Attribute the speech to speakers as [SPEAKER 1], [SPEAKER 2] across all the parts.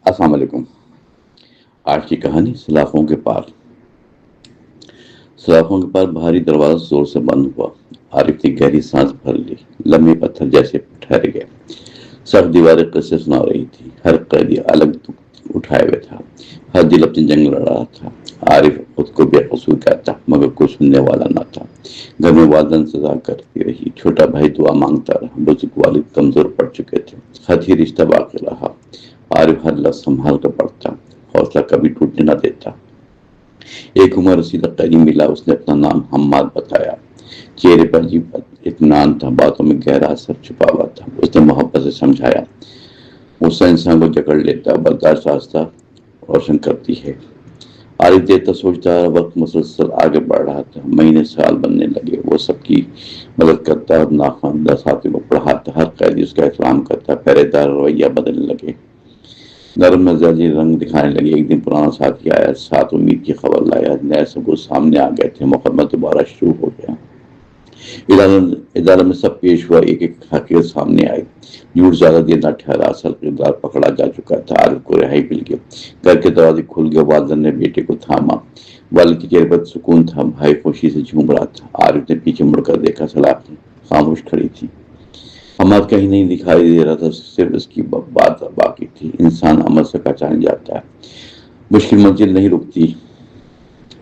[SPEAKER 1] السلام علیکم۔ آج کی کہانی سلاخوں کے پار۔ سلاخوں کے پار بھاری دروازہ زور سے بند ہوا۔ عارف نے گہری سانس بھر لی۔ لمحے پتھر جیسے ٹھہر گئے۔ سخت دیواریں قصے سنا رہی تھی۔ ہر قیدی الگ اٹھائے ہوئے تھا۔ ہر دل اپنی جنگ لڑ رہا تھا۔ عارف خود کو بے قصور کہتا مگر کوئی سننے والا نہ تھا۔ گھر میں والدین سزا کرتی رہی۔ چھوٹا بھائی دعا مانگتا رہا۔ بزرگ والد کمزور پڑ چکے تھے۔ خط ہی رشتہ باقی رہا۔ عارف ہر لفظ سنبھال کر پڑھتا، حوصلہ کبھی ٹوٹنے نہ دیتا۔ ایک عمر رسیدہ قیدی ملا۔ اس نے اپنا نام حماد بتایا۔ چہرے پر عجیب اطمینان تھا، باتوں میں گہرا اثر چھپا ہوا تھا۔ اس نے محبت سے سمجھایا، غصہ انسان کو جکڑ لیتا، برداشت راستہ روشن کرتی ہے۔ عارف دیر تک سوچتا رہا۔ وقت مسلسل آگے بڑھ رہا تھا۔ مہینے سال بننے لگے۔ وہ سب کی مدد کرتا اور ناخواندہ ساتھیوں کو پڑھاتا۔ ہر قیدی اس کا احترام کرتا۔ پہرے دار رویہ بدلنے لگے، نرم مزاجی رنگ دکھانے لگے۔ ایک دن پرانا ساتھی آیا، ساتھ امید کی خبر لایا۔ نئے ثبوت سامنے آ گئے تھے۔ مقدمہ دوبارہ شروع ہو گیا۔ ادارے میں سب پیش ہوا۔ ایک حقیقت سامنے آئی۔ جھوٹ زیادہ دیر نہ ٹھہرا۔ اصل کردار پکڑا جا چکا تھا۔ عارف کو رہائی مل گئی۔ گھر کے دروازے کھل گئے۔ والدین نے بیٹے کو تھاما۔ والد کے چہرے پر سکون تھا۔ بھائی خوشی سے جھوم رہا تھا۔ عارف نے پیچھے مڑ کر دیکھا، سلاخ خاموش کھڑی تھی۔ حماد کہیں نہیں دکھائی دے رہا تھا، صرف اس کی بات باقی تھی۔ انسان عمل سے پہچان جاتا ہے۔ مشکل منزل نہیں رکتی،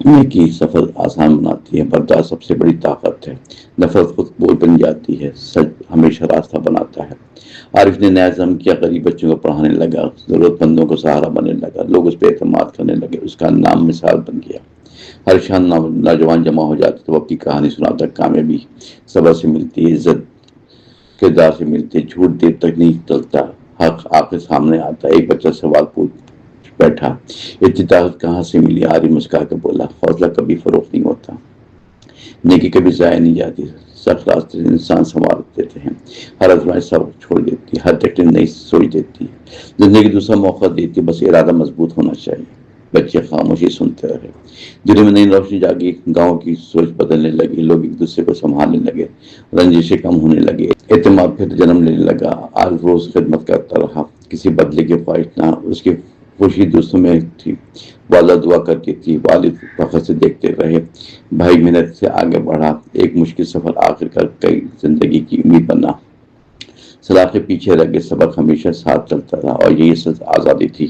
[SPEAKER 1] نیکی سفر آسان بناتی ہے۔ برداشت سب سے بڑی طاقت ہے۔ نفرت خود بوجھ بن جاتی ہے، سچ ہمیشہ راستہ بناتا ہے۔ عارف نے نیا عزم کیا، غریب بچوں کو پڑھانے لگا، ضرورت مندوں کو سہارا بننے لگا۔ لوگ اس پہ اعتماد کرنے لگے۔ اس کا نام مثال بن گیا۔ ہر شان نوجوان جمع ہو جاتے تو وہ اپنی کہانی سناتا۔ کامیابی صبر سے ملتی ہے، عزت کردار سے ملتے، جھوٹ دیر تک نہیں چلتا، حق آخر سامنے آتا۔ ایک بچہ سوال پوچھ بیٹھا، اتنی طاقت کہاں سے ملی؟ عارف مسکرا کے بولا، حوصلہ کبھی فروخت نہیں ہوتا، نیکی کبھی ضائع نہیں جاتی، سخت راستے سے انسان سنوار دیتے ہیں۔ ہر آزمائش سبق چھوڑ دیتی ہے، ہر ٹیکنیک نئی سوچ دیتی ہے، زندگی دوسرا موقع دیتی ہے، بس ارادہ مضبوط ہونا چاہیے۔ بچے خاموشی سنتے رہے۔ دل میں نئی روشنی جاگی، گاؤں کی سوچ بدلنے لگی، لوگ ایک دوسرے کو سنبھالنے لگے، رنجشیں کم ہونے لگے، اعتماد پھر جنم لینے لگا۔ عارف روز خدمت کرتا رہا، کسی بدلے کی خواہش نہ، اس کی خوشی دوستوں میں تھی۔ والدہ دعا کرتی تھی، والد فخر سے دیکھتے رہے، بھائی محنت سے آگے بڑھا۔ ایک مشکل سفر آخر کر کئی زندگی کی امید بنا۔ سلاخیں پیچھے رہ گئے، سبق ہمیشہ ساتھ چلتا رہا، اور یہی اصل آزادی تھی۔